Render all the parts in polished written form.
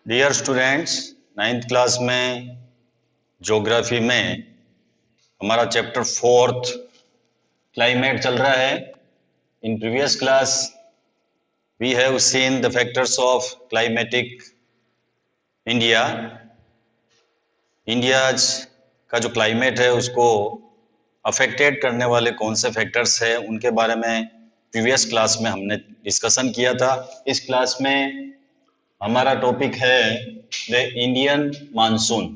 Dear students, ninth class में geography में हमारा चैप्टर फोर्थ क्लाइमेट चल रहा है। In previous class we have seen the factors of climatic India. India का जो क्लाइमेट है उसको अफेक्टेड करने वाले कौन से फैक्टर्स हैं उनके बारे में प्रीवियस क्लास में हमने डिस्कशन किया था। इस क्लास में हमारा टॉपिक है द इंडियन मानसून।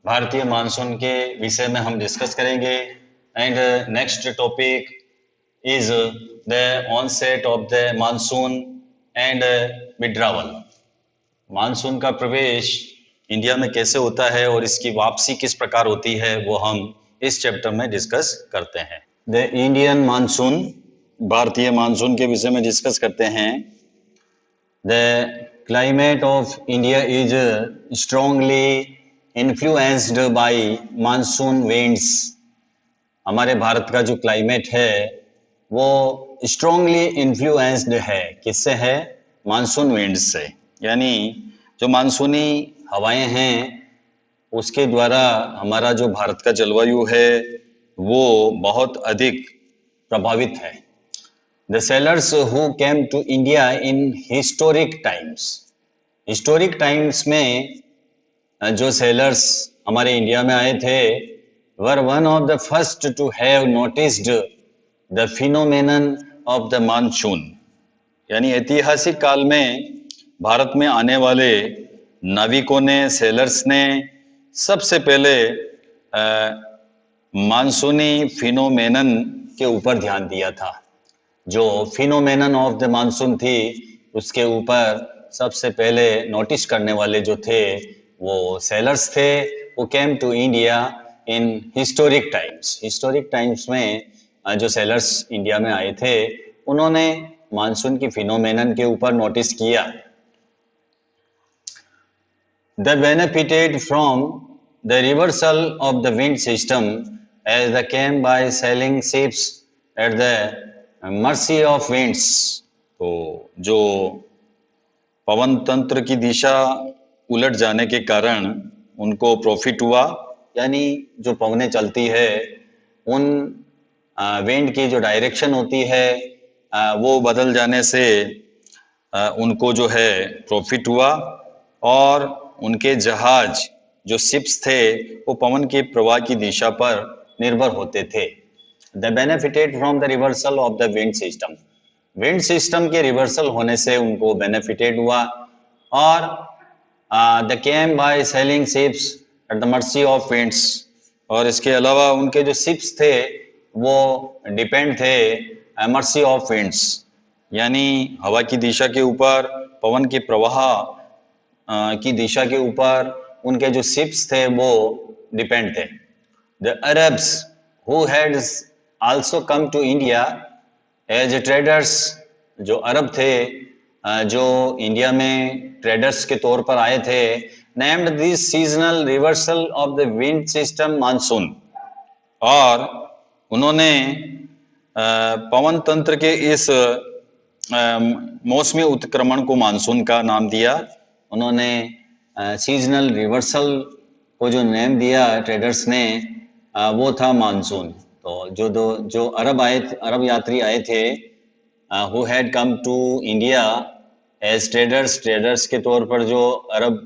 भारतीय मानसून के विषय में हम डिस्कस करेंगे। And next topic is the onset of the monsoon and withdrawal. Monsoon का प्रवेश इंडिया में कैसे होता है और इसकी वापसी किस प्रकार होती है वो हम इस चैप्टर में डिस्कस करते हैं। द इंडियन मानसून, भारतीय मानसून के विषय में डिस्कस करते हैं। The climate of India is strongly influenced by monsoon winds. हमारे भारत का जो क्लाइमेट है वो स्ट्रांगली इन्फ्लुएंस्ड है, किससे है? मानसून विंड से। यानी जो मानसूनी हवाएं हैं उसके द्वारा हमारा जो भारत का जलवायु है वो बहुत अधिक प्रभावित है। The sailors who came to India in historic times. Historic times में जो सेलर्स हमारे इंडिया में आए थे were one of the first to have noticed the phenomenon of the monsoon. यानी ऐतिहासिक काल में भारत में आने वाले नाविकों ने, सेलर्स ने सबसे पहले मानसूनी फिनोमेनन के ऊपर ध्यान दिया था। जो फिनोमेनन ऑफ द मानसून थी उसके ऊपर सबसे पहले नोटिस करने वाले जो थे वो सेलर्स थे। वो came to India in historic times. Historic times में जो सेलर्स इंडिया में आए थे उन्होंने मानसून की फिनोमेनन के ऊपर नोटिस किया। They benefited from the reversal of the wind system as they came by sailing ships at the mercy of winds. तो जो पवन तंत्र की दिशा उलट जाने के कारण उनको प्रॉफिट हुआ। यानी जो पवनें चलती है उन विंड की जो डायरेक्शन होती है वो बदल जाने से उनको जो है प्रॉफिट हुआ और उनके जहाज जो शिप्स थे वो पवन के प्रवाह की दिशा पर निर्भर होते थे। They benefited from the reversal of the wind system. Wind system के रिवर्सल होने से उनको बेनिफिटेड हुआ। और the came by selling ships at the mercy of winds. और इसके अलावा उनके जो शिप्स थे वो डिपेंड थे मर्सी ऑफ विंड्स, यानी हवा की दिशा के ऊपर, पवन के प्रवाह की दिशा के ऊपर उनके जो शिप्स थे वो डिपेंड थे। The Arabs who had also come to India as traders. जो अरब थे जो इंडिया में ट्रेडर्स के तौर पर आए थे, named this seasonal reversal of the wind system monsoon. और उन्होंने पवन तंत्र के इस मौसमी उत्क्रमण को मानसून का नाम दिया। उन्होंने सीजनल रिवर्सल को जो नेम दिया ट्रेडर्स ने वो था मानसून। तो जो अरब यात्री आए थे who had come to India as traders के तौर पर जो अरब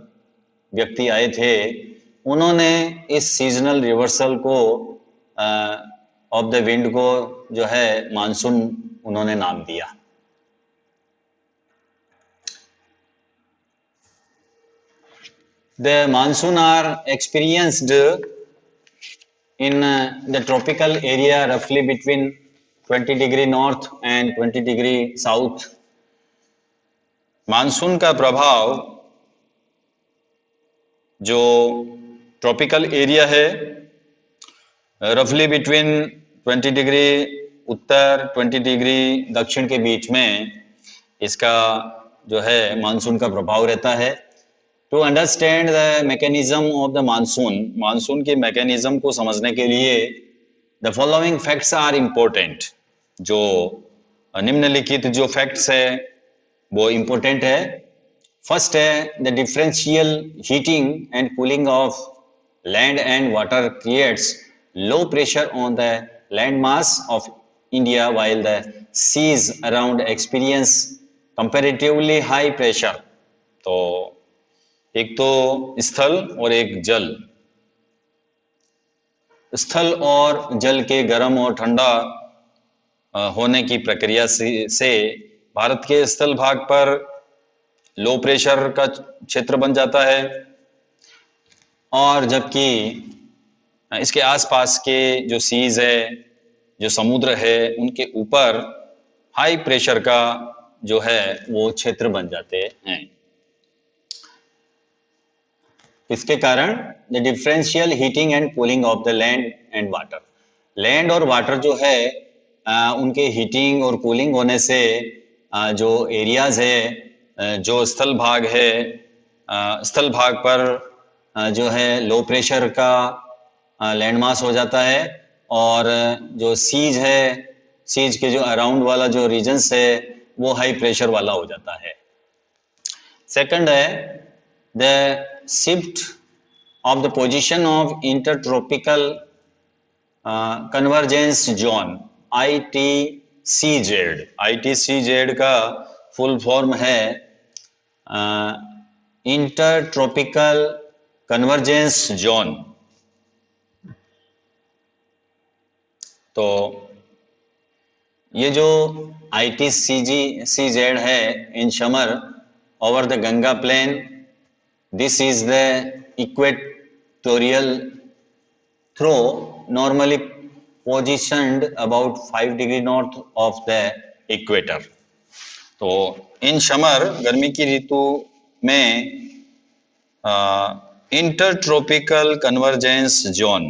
व्यक्ति आए थे उन्होंने इस सीजनल रिवर्सल को ऑफ द विंड को जो है मानसून उन्होंने नाम दिया। The monsoon are experienced in the tropical area roughly between 20 degree north and 20 degree south. Monsoon का प्रभाव जो ट्रॉपिकल एरिया है रफली बिटवीन 20 डिग्री उत्तर 20 डिग्री दक्षिण के बीच में इसका जो है मानसून का प्रभाव रहता है। To understand the mechanism of the monsoon, monsoon के मैकेनिज्म को समझने के लिए the following facts are important. जो निम्नलिखित जो फैक्ट्स है वो इम्पोर्टेंट है। फर्स्ट है the differential heating and cooling of land and water creates low pressure on the land mass of India while the seas around experience comparatively high pressure। तो एक तो स्थल और एक जल, स्थल और जल के गर्म और ठंडा होने की प्रक्रिया से भारत के स्थल भाग पर लो प्रेशर का क्षेत्र बन जाता है, और जबकि इसके आसपास के जो सीज है, जो समुद्र है, उनके ऊपर हाई प्रेशर का जो है वो क्षेत्र बन जाते हैं। इसके कारण the differential heating and cooling of the land and water, land और वाटर जो है उनके हीटिंग और कूलिंग होने से जो एरियाज है, जो स्थल भाग है, स्थल भाग पर जो है लो प्रेशर का लैंड मास हो जाता है, और जो सीज है, सीज के जो अराउंड वाला जो रीजन्स है वो हाई प्रेशर वाला हो जाता है। सेकंड है the shift of the position of intertropical convergence zone ITCZ। ITCZ का फुल फॉर्म है इंटरट्रॉपिकल कन्वर्जेंस जोन। तो ये जो ITCZ है in summer over the Ganga plain, this is the equatorial throw normally positioned about 5 degree north of the equator। तो in summer गर्मी की ऋतु में इंटरट्रॉपिकल कन्वर्जेंस जोन,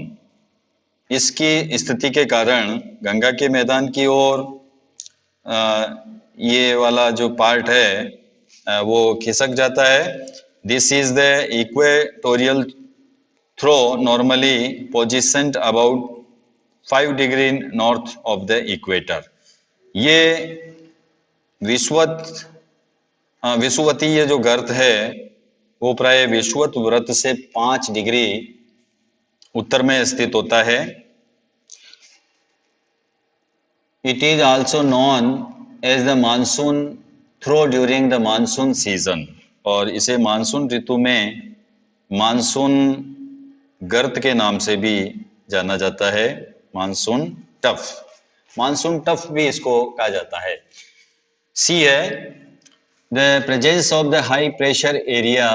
इसकी स्थिति के कारण गंगा के मैदान की ओर ये वाला जो पार्ट है वो खिसक जाता है। This is the equatorial trough normally positioned about 5 degree north of the equator. ये विषुवतीय जो गर्त है वो प्राय विषुवत वृत्त से 5 डिग्री उत्तर में स्थित होता है। It is also known as the monsoon trough during the monsoon season, और इसे मानसून ऋतु में मानसून गर्त के नाम से भी जाना जाता है, मानसून टफ, मानसून टफ भी इसको कहा जाता है। सी है the presence of the high pressure area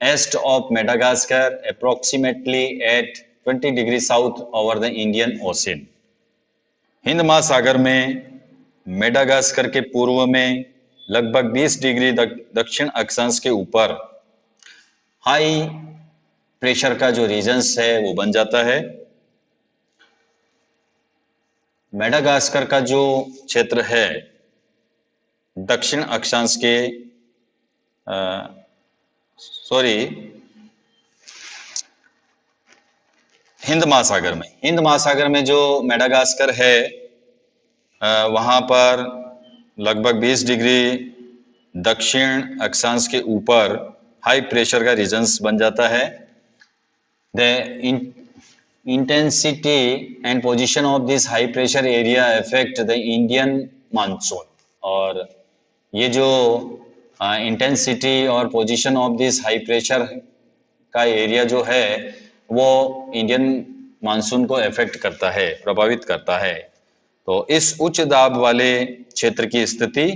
east of Madagascar approximately at 20 degree south over the Indian Ocean। Hind महासागर में मेडागास्कर के पूर्व में लगभग 20 डिग्री दक्षिण अक्षांश के ऊपर हाई प्रेशर का जो रीजन्स है वो बन जाता है। मेडागास्कर का जो क्षेत्र है दक्षिण अक्षांश के हिंद महासागर में जो मेडागास्कर है वहां पर लगभग 20 डिग्री दक्षिण अक्षांश के ऊपर हाई प्रेशर का रीजन्स बन जाता है। The intensity and position of this high pressure area affect the Indian monsoon, और ये जो इंटेंसिटी और position of this high pressure का एरिया जो है वो इंडियन मानसून को अफेक्ट करता है, प्रभावित करता है। तो इस उच्च दाब वाले क्षेत्र की स्थिति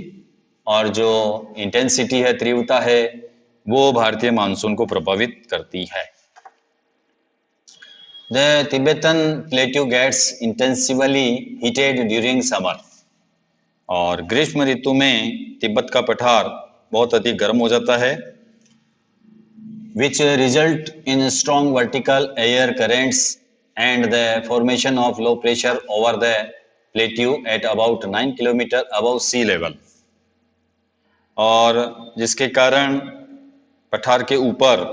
और जो इंटेंसिटी है, तीव्रता है, वो भारतीय मानसून को प्रभावित करती है। The Tibetan plateau gets intensively heated during summer, और ग्रीष्म ऋतु में तिब्बत का पठार बहुत अधिक गर्म हो जाता है। which result in strong vertical air currents and the formation of low pressure over the plateau at about 9 kilometer above sea level, और जिसके कारण पठार के ऊपर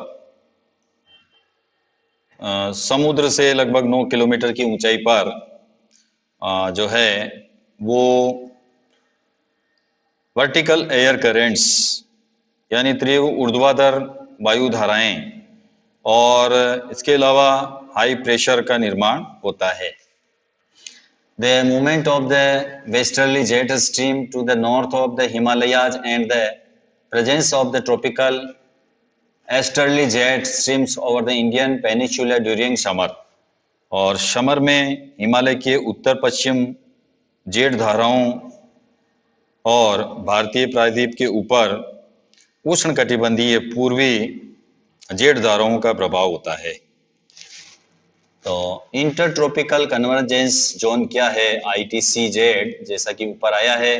समुद्र से लगभग 9 किलोमीटर की ऊंचाई पर जो है वो वर्टिकल एयर करेंट्स यानी तीव्र ऊर्ध्वाधर वायु धाराएं, और इसके अलावा हाई प्रेशर का निर्माण होता है। The movement of the westerly jet stream to the north of the Himalayas and the presence of the tropical easterly jet streams over the Indian peninsula during summer, और समर में हिमालय के उत्तर पश्चिम jet धाराओं और भारतीय प्रायद्वीप के ऊपर उष्णकटिबंधीय पूर्वी जेट धाराओं का प्रभाव होता है। तो इंटर ट्रॉपिकल कन्वर्जेंस जोन क्या है? ITCZ, जैसा कि ऊपर आया है।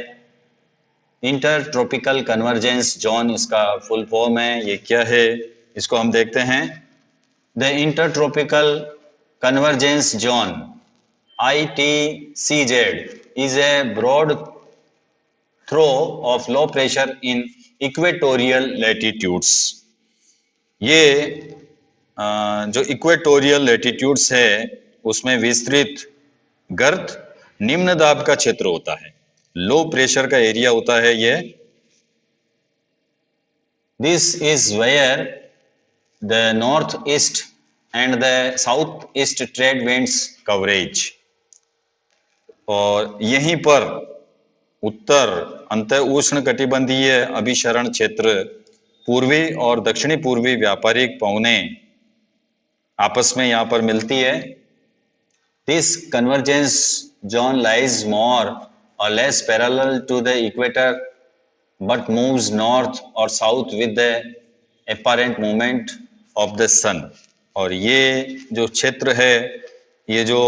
इंटर ट्रॉपिकल कन्वर्जेंस जोन इसका फुल फॉर्म है। ये क्या है, इसको हम देखते हैं। The inter tropical convergence zone ITCZ is a broad throw of low pressure in equatorial latitudes। ये जो इक्वेटोरियल लेटिट्यूड्स है उसमें विस्तृत गर्त निम्न दाब का क्षेत्र होता है, लो प्रेशर का एरिया होता है ये। This is where the north east and the south east trade winds converge, और यहीं पर उत्तर अंत उष्ण कटिबंधीय अभिसरण क्षेत्र, पूर्वी और दक्षिणी पूर्वी व्यापारिक पवने आपस में यहाँ पर मिलती है। This convergence zone lies more or less parallel to the equator but moves north or south with the apparent movement of the sun. और ये जो क्षेत्र है, ये जो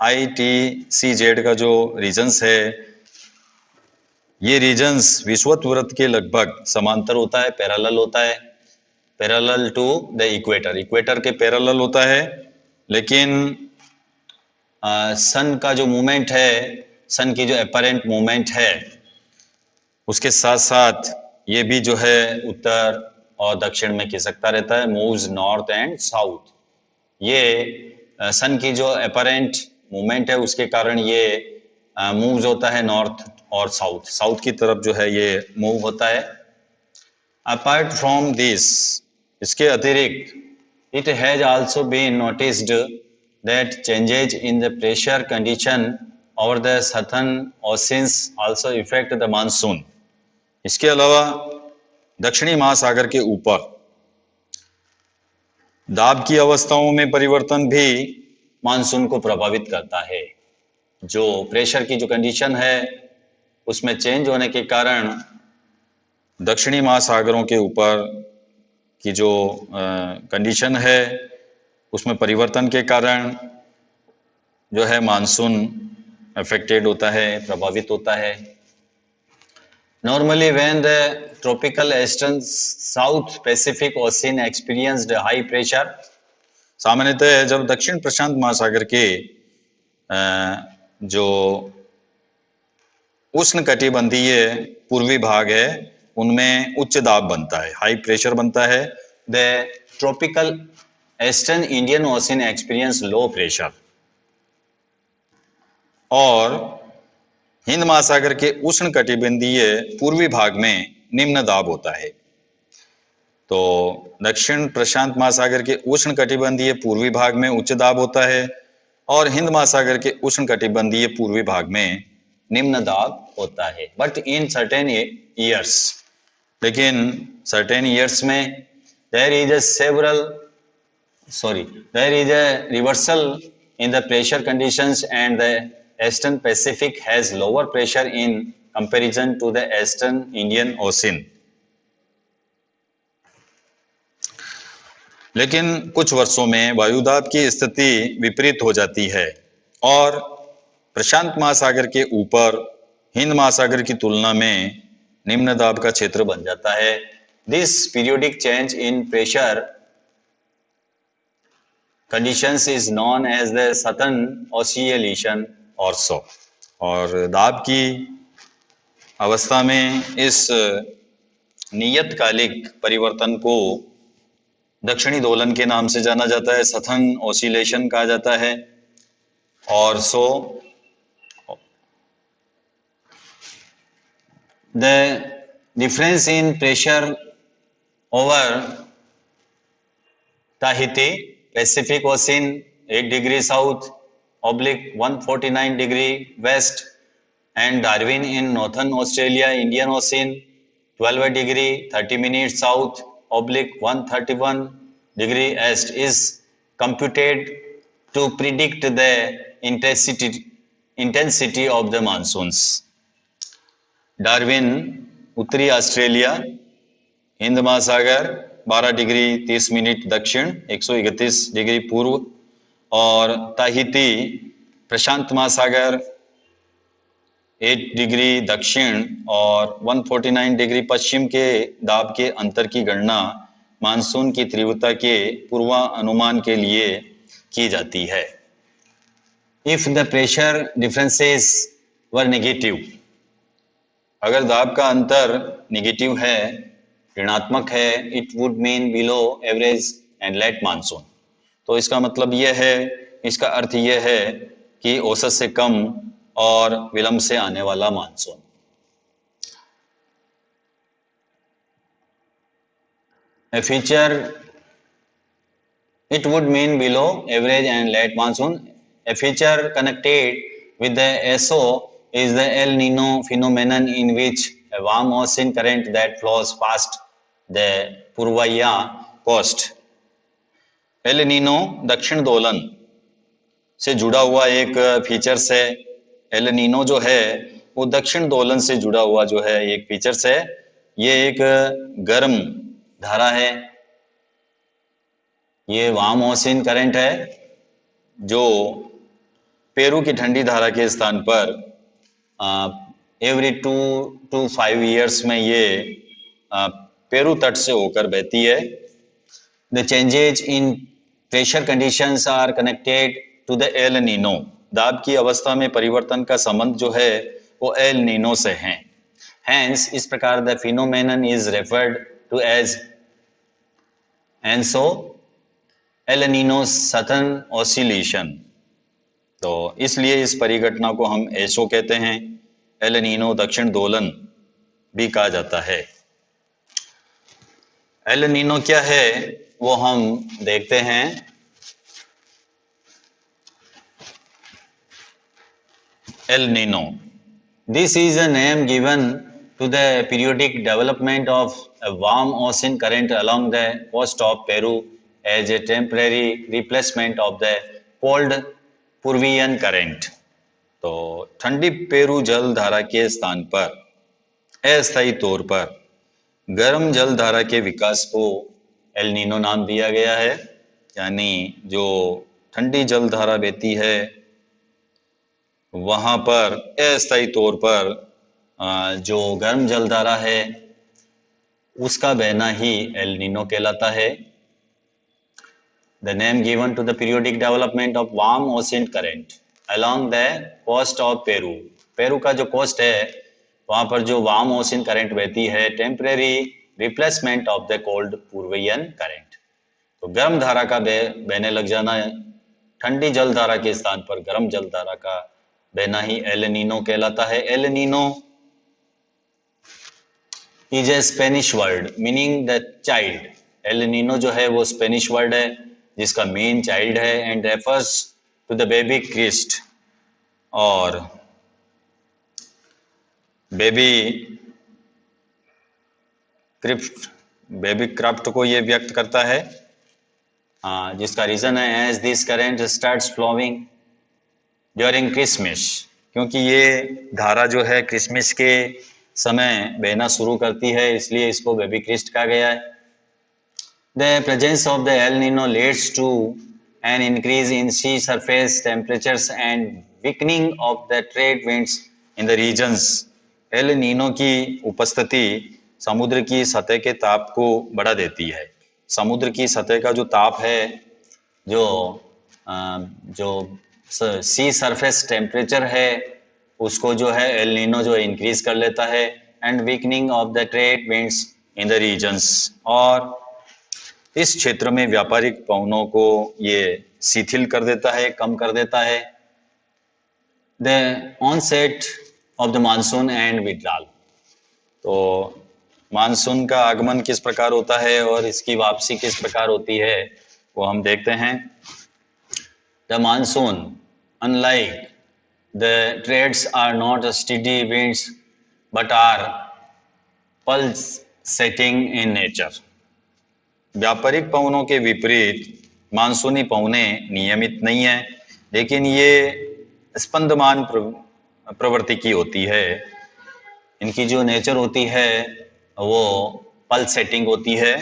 ITCZ का जो रीजन्स है, ये रीजन्स विषुवत के लगभग समांतर होता है, पैरेलल होता है, parallel to the equator, equator के पैरेलल होता है। लेकिन सन का जो मूवमेंट है, सन की जो अपैरेंट मूवमेंट है, उसके साथ साथ ये भी जो है उत्तर और दक्षिण में खिसकता रहता है, मूव्स नॉर्थ एंड साउथ। ये सन की जो अपैरेंट मूवमेंट है उसके कारण ये मूव्स होता है नॉर्थ और साउथ, साउथ की तरफ जो है ये मूव होता है। अपार्ट फ्रॉम दिस, इसके अतिरिक्त, it has also been noticed that changes in the pressure condition over the southern oceans also affect the monsoon। इसके अलावा दक्षिणी महासागर के ऊपर दाब की अवस्थाओं में परिवर्तन भी मानसून को प्रभावित करता है। जो प्रेशर की जो कंडीशन है उसमें चेंज होने के कारण दक्षिणी महासागरों के ऊपर की जो कंडीशन है उसमें परिवर्तन के कारण जो है मानसून अफेक्टेड होता है, प्रभावित होता है। Normally when the tropical eastern south Pacific ocean experienced high pressure, सामान्यतः जब दक्षिण प्रशांत महासागर के जो उष्ण कटिबंधीय पूर्वी भाग है उनमें उच्च दाब बनता है, हाई प्रेशर बनता है। The tropical eastern Indian ocean experience low pressure, और हिंद महासागर के उष्ण कटिबंधीय पूर्वी भाग में निम्न दाब होता है। तो दक्षिण प्रशांत महासागर के उष्ण कटिबंधीय पूर्वी भाग में उच्च दाब होता है और हिंद महासागर के उष्ण कटिबंधीय पूर्वी भाग में निम्न दाब होता है। बट इन सर्टेन ईयर्स, लेकिन सर्टेन ईयर्स में there is a reversal in the pressure conditions and the Eastern Pacific has lower pressure in comparison to the Eastern Indian Ocean। लेकिन कुछ वर्षों में वायुदाब की स्थिति विपरीत हो जाती है और प्रशांत महासागर के ऊपर हिंद महासागर की तुलना में निम्न दाब का क्षेत्र बन जाता है। This periodic change in pressure conditions is known as the southern oscillation also. और दाब की अवस्था में इस नियतकालिक परिवर्तन को दक्षिणी दोलन के नाम से जाना जाता है, सदर्न ऑसिलेशन कहा जाता है। और सो the difference in pressure over Tahiti, Pacific Ocean 8 degree south oblique 149 degree west, and Darwin in northern Australia, Indian Ocean 12 degree 30 minutes south oblique 131 degree east is computed to predict the intensity of the monsoons. Darwin उत्तरी Australia, Hind महासागर 12 degree 30 minute दक्षिण 131 degree पूर्व, और Tahiti प्रशांत महासागर 8 degree दक्षिण और 149 degree पश्चिम के दाब के अंतर की गणना मानसून की तीव्रता के पूर्वानुमान के लिए की जाती है. If the pressure differences were negative, अगर दाब का अंतर नेगेटिव है, ऋणात्मक है, it would mean below average and let monsoon. तो इसका मतलब यह है, इसका अर्थ यह है कि औसत से कम और विलंब से आने वाला monsoon. A feature, it would mean below average and late monsoon. A feature connected with the ESO is the El Nino phenomenon, in which a warm ocean current that flows past the Purvaya coast. El Nino दक्षिण दोलन से जुड़ा हुआ एक features है. El Nino जो है वो दक्षिण दोलन से जुड़ा हुआ जो है एक फीचर्स है. ये एक गर्म धारा है, ये वार्म ओशियन करंट है जो पेरू की ठंडी धारा के स्थान पर एवरी 2 to 5 ईयर्स में ये पेरू तट से होकर बहती है. The changes in pressure conditions are connected to the El Nino. दाब की अवस्था में परिवर्तन का संबंध जो है वो एल नीनो से है. हैंस इस प्रकार the phenomenon is referred to as ENSO El Nino southern oscillation. तो इसलिए इस परिघटना को हम एसो कहते हैं. एल नीनो दक्षिण दोलन भी कहा जाता है. एल नीनो क्या है वो हम देखते हैं. El Nino, this is a name given to the periodic development of a warm ocean current along the coast of Peru as a temporary replacement of the cold Peruvian current. तो ठंडी Peru जल धारा के स्थान पर अस्थायी तौर पर गर्म जल धारा के विकास को एल नीनो नाम दिया गया है. यानी जो ठंडी जल धारा बहती है वहां पर अस्थायी तौर पर जो गर्म जलधारा है उसका बहना ही एल नीनो कहलाता है. The name given to the periodic development of warm ocean current along the coast of Peru. Peru का जो कोस्ट है वहां पर जो वार्म ओशियन करंट बहती है, temporary replacement of the cold Peruvian current. तो गर्म धारा का बहने लग जाना, ठंडी जल धारा के स्थान पर गर्म जल धारा का बहना ही एल नीनो कहलाता है. El Nino is a Spanish word meaning the child. El Nino जो है वो स्पेनिश वर्ड है जिसका मीन चाइल्ड है and refers to the baby Christ. और बेबी क्राफ्ट को ये व्यक्त करता है, जिसका रीजन है as this current starts flowing during Christmas. क्योंकि ये धारा जो है क्रिसमस के समय बहना शुरू करती है, इसलिए इसको बेबी क्रिस्ट कहा गया है. The presence of the El Nino leads to an increase in sea surface temperatures and weakening of the trade winds in the regions. El Nino की उपस्थिति समुद्र की सतह के ताप को बढ़ा देती है. समुद्र की सतह का जो ताप है, जो सी सरफेस टेम्परेचर है, उसको जो है एल नीनो जो इंक्रीज कर लेता है. And weakening of the trade winds in the regions, और इस क्षेत्र में व्यापारिक पवनों को ये शिथिल कर देता है, कम कर देता है. The onset of the monsoon and withdrawal. तो मानसून का आगमन किस प्रकार होता है और इसकी वापसी किस प्रकार होती है वो हम देखते हैं। The monsoon unlike the trades are not steady winds but are pulsating in nature। व्यापारिक पवनों के विपरीत मानसूनी पवनें नियमित नहीं है, लेकिन ये स्पंदमान प्रवृत्ति की होती है। इनकी जो नेचर होती है वो पल्सेटिंग होती है।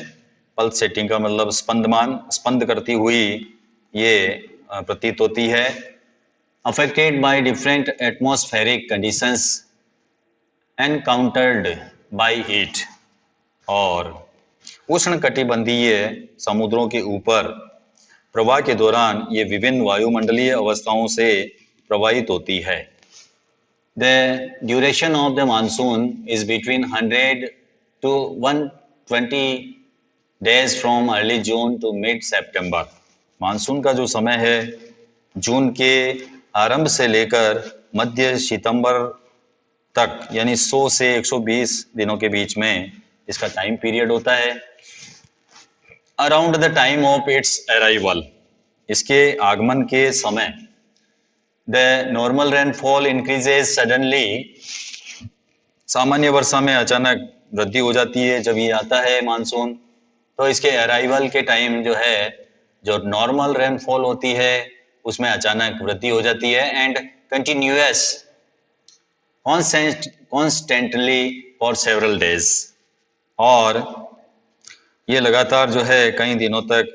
पल्सेटिंग का मतलब स्पंद करती हुई ये प्रतीत होती है। Affected by different atmospheric conditions encountered by heat. और उष्णकटिबंधीय समुद्रों के ऊपर प्रवाह के दौरान ये विभिन्न वायुमंडलीय अवस्थाओं से प्रवाहित होती है। The duration of the monsoon is between 100 to 120 days from early June to mid September। Monsoon का जो समय है जून के आरंभ से लेकर मध्य सितंबर तक, यानी 100 से 120 दिनों के बीच में इसका टाइम पीरियड होता है। Around the time of its arrival, इसके आगमन के समय, the normal rainfall increases suddenly, सामान्य वर्षा में अचानक वृद्धि हो जाती है जब ये आता है मानसून। तो इसके अराइवल के टाइम जो है, जो नॉर्मल रेनफॉल होती है उसमें अचानक वृद्धि हो जाती है। And continuous constantly for several days, और ये लगातार जो है कई दिनों तक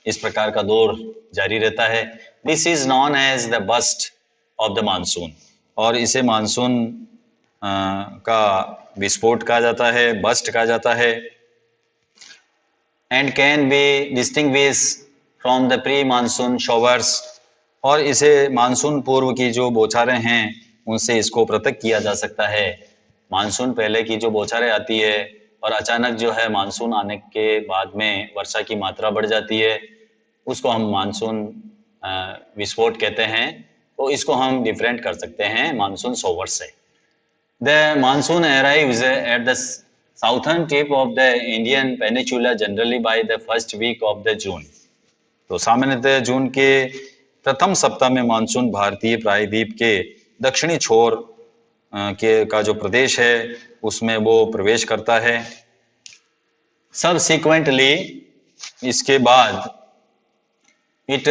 इस प्रकार का दौर जारी रहता है। This is known as the burst of the monsoon, और इसे मानसून का विस्फोट कहा जाता है, बस्ट कहा जाता है। And can be distinguish from the pre monsoon showers, और इसे मानसून पूर्व की जो बौछारें हैं उनसे इसको पृथक किया जा सकता है। मानसून पहले की जो बौछारें आती है और अचानक जो है मानसून आने के बाद में वर्षा की मात्रा बढ़ जाती है, उसको हम मानसून विस्फोट कहते हैं। तो इसको हम डिफरेंट कर सकते हैं मानसून शॉवर से। The monsoon arrives at the southern tip of the Indian peninsula generally by the first week of the June. तो सामान्यतः जून के प्रथम सप्ताह में मानसून भारतीय प्रायद्वीप के दक्षिणी छोर का जो प्रदेश है उसमें वो प्रवेश करता है। सबसिक्वेंटली, इसके बाद it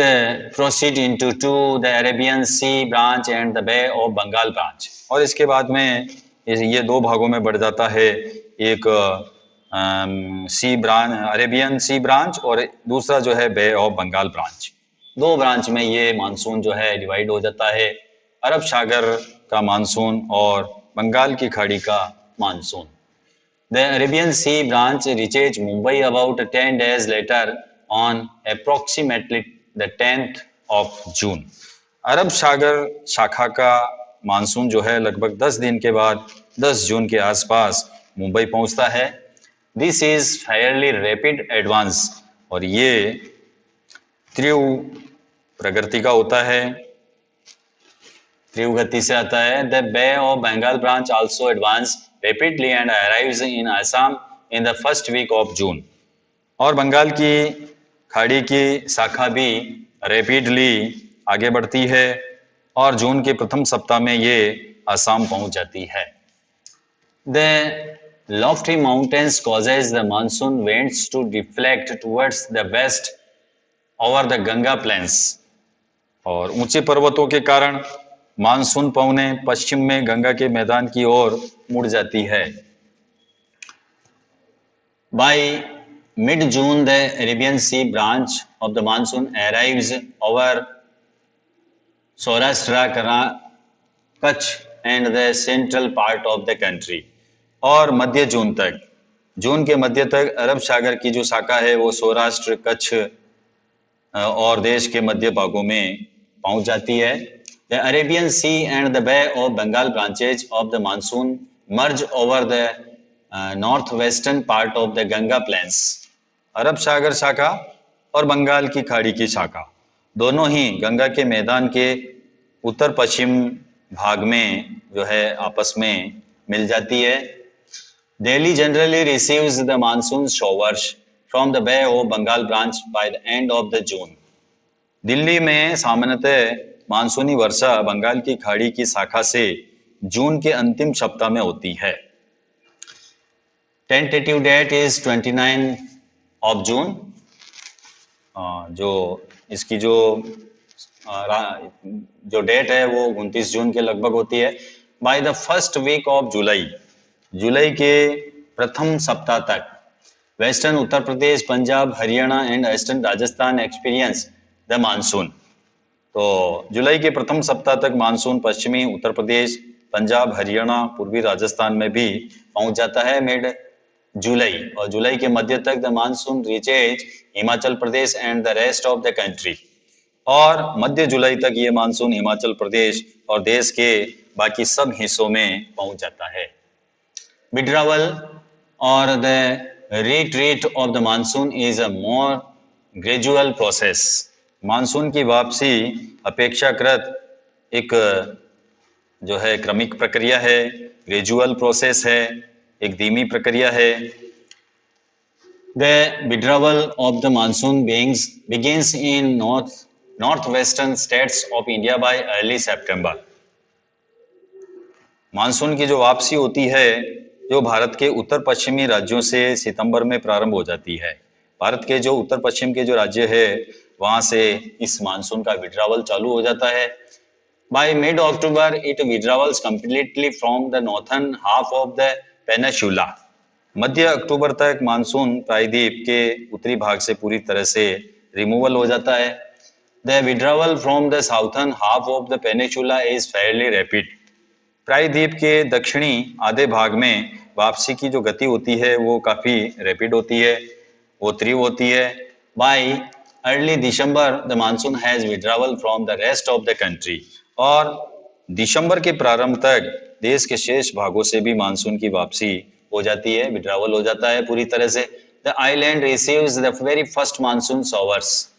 proceed into to the Arabian Sea branch and the Bay of Bengal branch, और इसके बाद में ये दो भागों में बढ़ जाता है। एक अरेबियन सी ब्रांच और दूसरा जो है बे ऑफ बंगाल ब्रांच। दो ब्रांच में ये मानसून जो है डिवाइड हो जाता है, अरब सागर का मानसून और बंगाल की खाड़ी का monsoon. The Arabian Sea branch reaches Mumbai about 10 days later on approximately the 10th of June। अरब सागर शाखा का मानसून जो है लगभग 10 दिन के बाद 10 जून के आसपास मुंबई पहुंचता है। This is fairly rapid advance, और ये तीव्र प्रगति का होता है, तीव्र गति से आता है। The Bay of Bengal branch also advance rapidly and arrives in Assam in the first week of June। और बंगाल की खाड़ी की शाखा भी रैपिडली आगे बढ़ती है और जून के प्रथम सप्ताह में ये असम पहुंच जाती है। The lofty mountains causes the monsoon winds to deflect towards the west over the Ganga plains। और ऊंचे पर्वतों के कारण मानसून पवनें पश्चिम में गंगा के मैदान की ओर मुड़ जाती है। By mid-June, the Arabian Sea branch of the monsoon arrives over Saurashtra, Kutch and the central part of the country। और मध्य जून तक, जून के मध्य तक अरब सागर की जो शाखा है वो सौराष्ट्र, कच्छ और देश के मध्य भागों में पहुंच जाती है। The Arabian Sea and the Bay of Bengal branches of the monsoon merge over the northwestern part of the Ganga plains। अरब सागर शाखा और बंगाल की खाड़ी की शाखा दोनों ही गंगा के मैदान के उत्तर पश्चिम भाग में जो है आपस में मिल जाती है। Delhi generally receives the monsoon showers from the Bay of Bengal branch by the end of the June. Delhi में सामान्यतः मानसूनी वर्षा बंगाल की खाड़ी की शाखा से जून के अंतिम सप्ताह में होती है. Tentative date is 29 of June. जो इसकी जो डेट है वो 29 जून के लगभग होती है. By the first week of July, जुलाई के प्रथम सप्ताह तक western Uttar Pradesh, Punjab, Haryana and eastern Rajasthan experience the monsoon. तो जुलाई के प्रथम सप्ताह तक मानसून पश्चिमी उत्तर प्रदेश, पंजाब, हरियाणा, पूर्वी राजस्थान में भी पहुंच जाता है मिड जुलाई. और जुलाई के मध्य तक the monsoon reaches Himachal Pradesh and the rest of the country. और मध्य जुलाई तक ये मानसून हिमाचल प्रदेश और देश के बाकी सब हिस्सों में पहुंच जाता है. विड्रावल और the retreat of the monsoon is a more gradual process. Monsoon की वापसी अपेक्षाकृत एक जो है क्रमिक प्रक्रिया है, ग्रेजुअल प्रोसेस है, एक धीमी प्रक्रिया है. The withdrawal of the monsoon begins in northwestern states of India by early September. Monsoon की जो वापसी होती है जो भारत के उत्तर पश्चिमी राज्यों से सितंबर में प्रारंभ हो जाती है. भारत के जो उत्तर पश्चिम के जो राज्य है वहां से इस मानसून का विड्रावल चालू हो जाता है. By mid-October, it withdraws completely from the northern half of the peninsula. मध्य अक्टूबर तक मानसून प्रायद्वीप के उत्तरी भाग से पूरी तरह से रिमूवल हो जाता है. The withdrawal from the southern half of the peninsula is fairly rapid. प्रायद्वीप के दक्षिणी आधे भाग में वापसी की जो गति होती है वो काफी रैपिड होती है, वो तीव्र होती है. By early December, the monsoon has withdrawal from the rest of the country. और दिसंबर के प्रारंभ तक देश के शेष भागों से भी मानसून की वापसी हो जाती है, विड्रावल हो जाता है पूरी तरह से. The island receives the very first monsoon showers.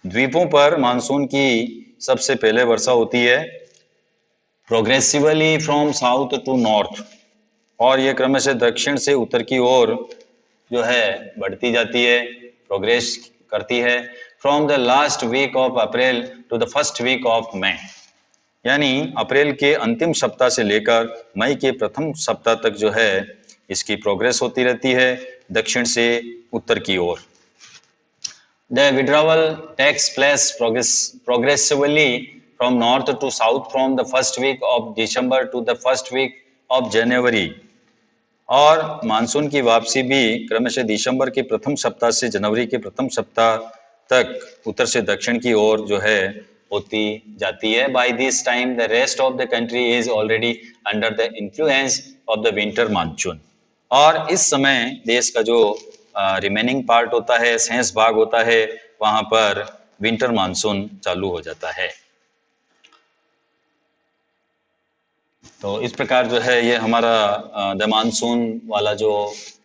द्वीपों पर मानसून की सबसे पहले वर्षा होती है progressively from south to north. और ये क्रमशः दक्षिण से उत्तर की ओर जो है बढ़ती जाती है, प्रोग्रेस करती है. From the last week of April to the first week of May. यानी अप्रैल के अंतिम सप्ताह से लेकर मई के प्रथम सप्ताह तक जो है इसकी प्रोग्रेस होती रहती है दक्षिण से उत्तर की ओर. The withdrawal takes place progressively from north to south from the first week of December to the first week of January. और मानसून की वापसी भी क्रमशः दिसंबर के प्रथम सप्ताह से जनवरी के प्रथम सप्ताह तक उत्तर से दक्षिण की ओर जो है होती जाती है. By this time the rest of the country is already under the influence of the winter monsoon. और इस समय देश का जो रिमेनिंग पार्ट होता है, शेष भाग होता है, वहां पर विंटर मानसून चालू हो जाता है. तो इस प्रकार जो है ये हमारा द मानसून वाला जो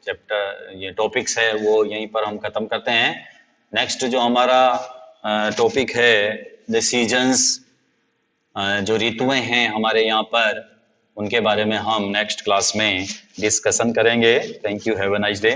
चैप्टर ये टॉपिक्स है वो यहीं पर हम खत्म करते हैं. नेक्स्ट जो हमारा टॉपिक है द सीजन्स, जो ऋतुएं हैं हमारे यहाँ पर, उनके बारे में हम नेक्स्ट क्लास में डिस्कशन करेंगे. Thank you, have a nice day.